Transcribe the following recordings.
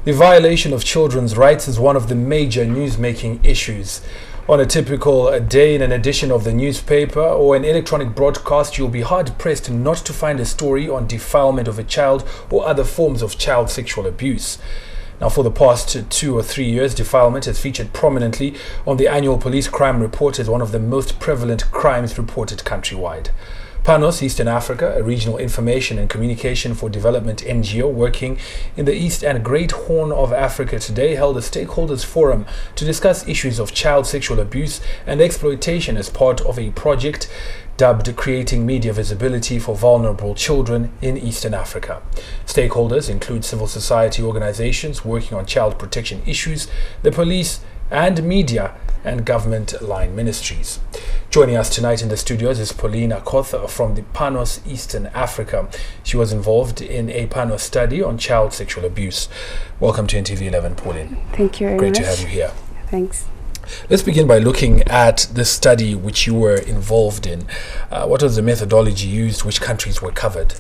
The violation of children's rights is one of the major news-making issues. On a typical day in an edition of the newspaper or an electronic broadcast, you'll be hard-pressed not to find a story on defilement of a child or other forms of child sexual abuse. Now, for the past 2 or 3 years, defilement has featured prominently on the annual police crime report as one of the most prevalent crimes reported countrywide. Panos Eastern Africa, a regional information and communication for development NGO working in the East and Great Horn of Africa today, held a stakeholders forum to discuss issues of child sexual abuse and exploitation as part of a project dubbed Creating Media Visibility for Vulnerable Children in Eastern Africa. Stakeholders include civil society organizations working on child protection issues, the police and media, and government line ministries. Joining us tonight in the studios is Pauline Okoth from the Panos Eastern Africa. She was involved in a Panos study on child sexual abuse. Welcome to NTV11, Pauline. Thank you very much. Great to have you here. Thanks. Let's begin by looking at the study which you were involved in. What was the methodology used? Which countries were covered?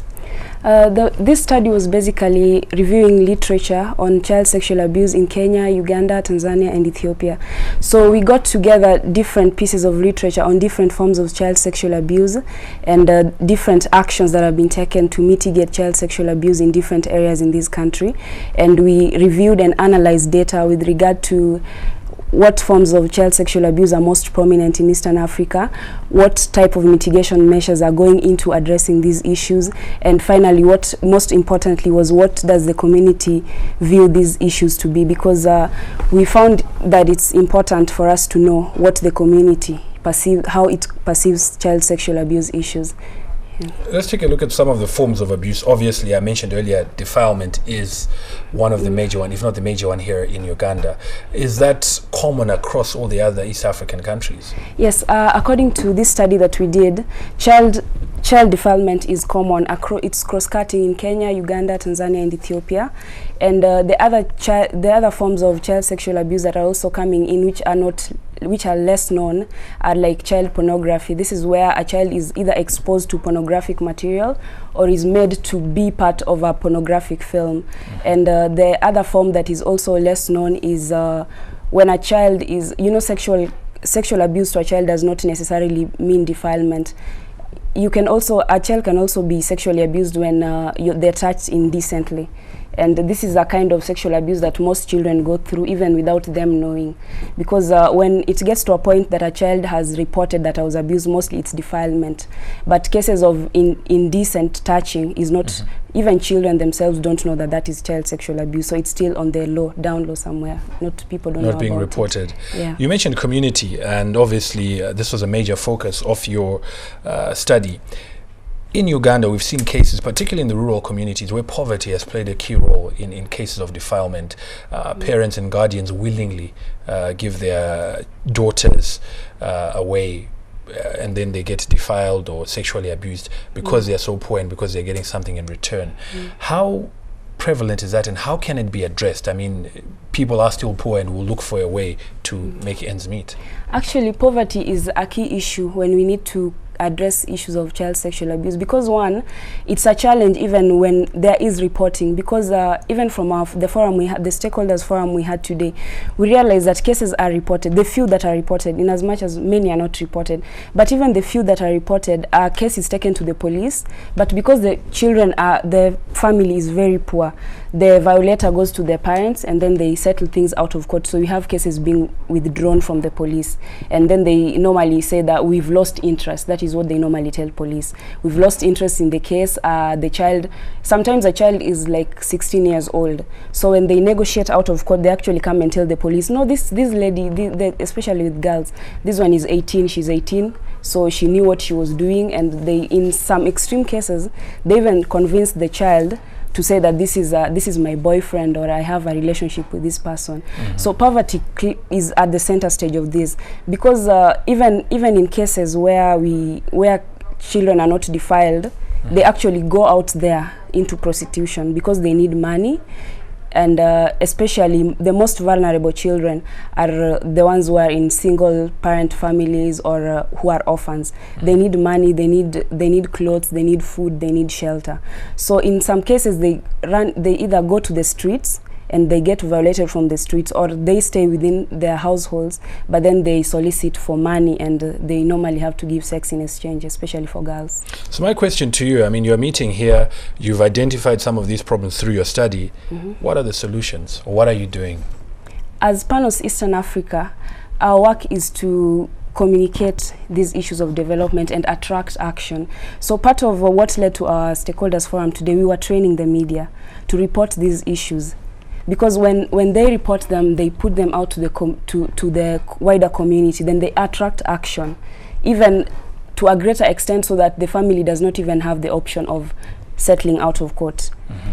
This study was basically reviewing literature on child sexual abuse in Kenya, Uganda, Tanzania and Ethiopia. So we got together different pieces of literature on different forms of child sexual abuse and different actions that have been taken to mitigate child sexual abuse in different areas in this country. And we reviewed and analyzed data with regard to what forms of child sexual abuse are most prominent in Eastern Africa, what type of mitigation measures are going into addressing these issues, and finally, what most importantly was what does the community view these issues to be, because we found that it's important for us to know what the community how it perceives child sexual abuse issues. Let's take a look at some of the forms of abuse. Obviously, I mentioned earlier, defilement is one of the major one, if not the major one here in Uganda. Is that common across all the other East African countries? Yes, according to this study that we did, child defilement is common. It's cross-cutting in Kenya, Uganda, Tanzania and Ethiopia. And the other forms of child sexual abuse that are also coming in, which are less known, are like child pornography. This is where a child is either exposed to pornographic material or is made to be part of a pornographic film. And the other form that is also less known is when a child is, sexual abuse to a child does not necessarily mean defilement. A child can also be sexually abused when they're touched indecently. And this is a kind of sexual abuse that most children go through even without them knowing. Because when it gets to a point that a child has reported that I was abused, mostly it's defilement. But cases of indecent touching is not, even children themselves don't know that that is child sexual abuse. So it's still on their down low somewhere. People don't know about it. Not being reported. Yeah. You mentioned community, and obviously this was a major focus of your study. In Uganda, we've seen cases, particularly in the rural communities, where poverty has played a key role in cases of defilement. Parents and guardians willingly give their daughters away, and then they get defiled or sexually abused because they're so poor and because they're getting something in return. How prevalent is that, and how can it be addressed? I mean, people are still poor and will look for a way to make ends meet. Actually, poverty is a key issue when we need to address issues of child sexual abuse, because one, it's a challenge even when there is reporting, because even from the forum we had, the stakeholders forum we had today, we realized that cases are reported, the few that are reported, in as much as many are not reported, but even the few that are reported, a case is taken to the police, but because the family is very poor, the violator goes to their parents and then they settle things out of court. So we have cases being withdrawn from the police, and then they normally say that we've lost interest. That is what they normally tell police. We've lost interest in the case. Sometimes a child is like 16 years old. So when they negotiate out of court, they actually come and tell the police, no, this lady, especially with girls, this one is 18, she's 18. So she knew what she was doing, and in some extreme cases, they even convinced the child to say that this is my boyfriend, or I have a relationship with this person. So poverty is at the center stage of this, because even in cases where children are not defiled, they actually go out there into prostitution because they need money. And especially the most vulnerable children are the ones who are in single parent families or who are orphans. They need money, they need clothes, they need food, they need shelter. So in some cases they either go to the streets and they get violated from the streets, or they stay within their households, but then they solicit for money, and they normally have to give sex in exchange, especially for girls. So my question to you, I mean, you're meeting here, you've identified some of these problems through your study. What are the solutions, or what are you doing? As Panos Eastern Africa, our work is to communicate these issues of development and attract action. So part of what led to our stakeholders forum today, we were training the media to report these issues, because when they report them, they put them out to the wider community, then they attract action, even to a greater extent, so that the family does not even have the option of settling out of court.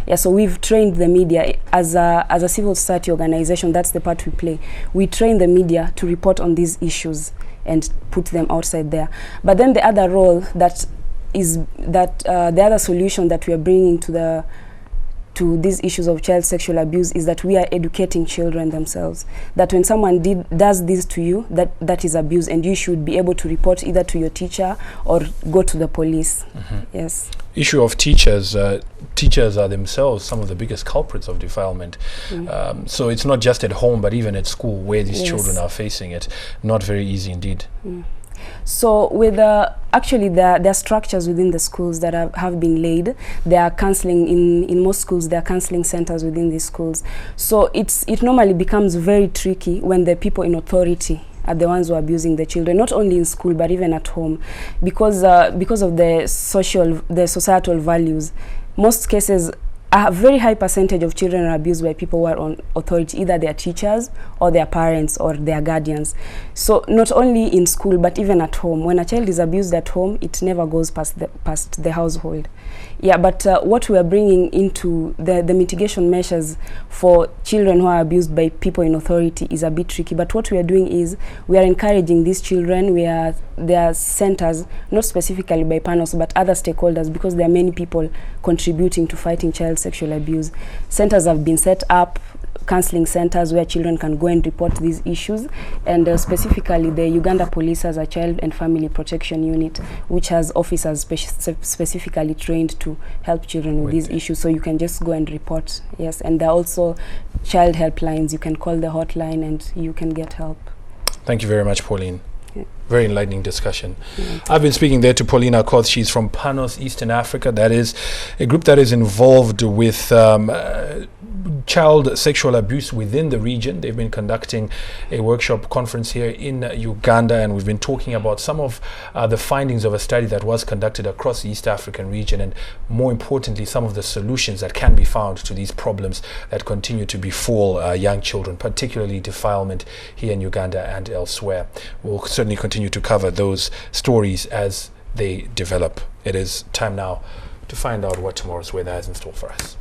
Yeah, so we've trained the media as a civil society organization. That's the part we play. We train the media to report on these issues and put them outside there. But then the other role the other solution that we are bringing to these issues of child sexual abuse is that we are educating children themselves. That when someone does this to you, that is abuse, and you should be able to report either to your teacher or go to the police. Yes. Issue of teachers. Teachers are themselves some of the biggest culprits of defilement. So it's not just at home, but even at school, where these children are facing it. Not very easy indeed. So with actually there are structures within the schools that have been laid. There are counseling in most schools. There are counseling centers within these schools. So it normally becomes very tricky when the people in authority are the ones who are abusing the children, not only in school but even at home, because of the societal values. Most cases, a very high percentage of children are abused by people who are on authority, either their teachers or their parents or their guardians. So not only in school but even at home. When a child is abused at home, it never goes past the household. Yeah, but what we are bringing into the mitigation measures for children who are abused by people in authority is a bit tricky. But what we are doing is we are encouraging these children. There are centers, not specifically by Panos, but other stakeholders, because there are many people contributing to fighting child sexual abuse. Centers have been set up, counseling centers where children can go and report these issues, and specifically the Uganda Police has a child and family protection unit which has officers specifically trained to help children with these issues, so you can just go and report. Yes, and there are also child helplines. You can call the hotline and you can get help. Thank you very much, Pauline. Very enlightening discussion. I've been speaking there to Pauline Okoth. She's from Panos Eastern Africa. That is a group that is involved with child sexual abuse within the region. They've been conducting a workshop conference here in Uganda, and we've been talking about some of the findings of a study that was conducted across the East African region, and more importantly, some of the solutions that can be found to these problems that continue to befall young children, particularly defilement here in Uganda and elsewhere. We'll certainly continue to cover those stories as they develop. It is time now to find out what tomorrow's weather has in store for us.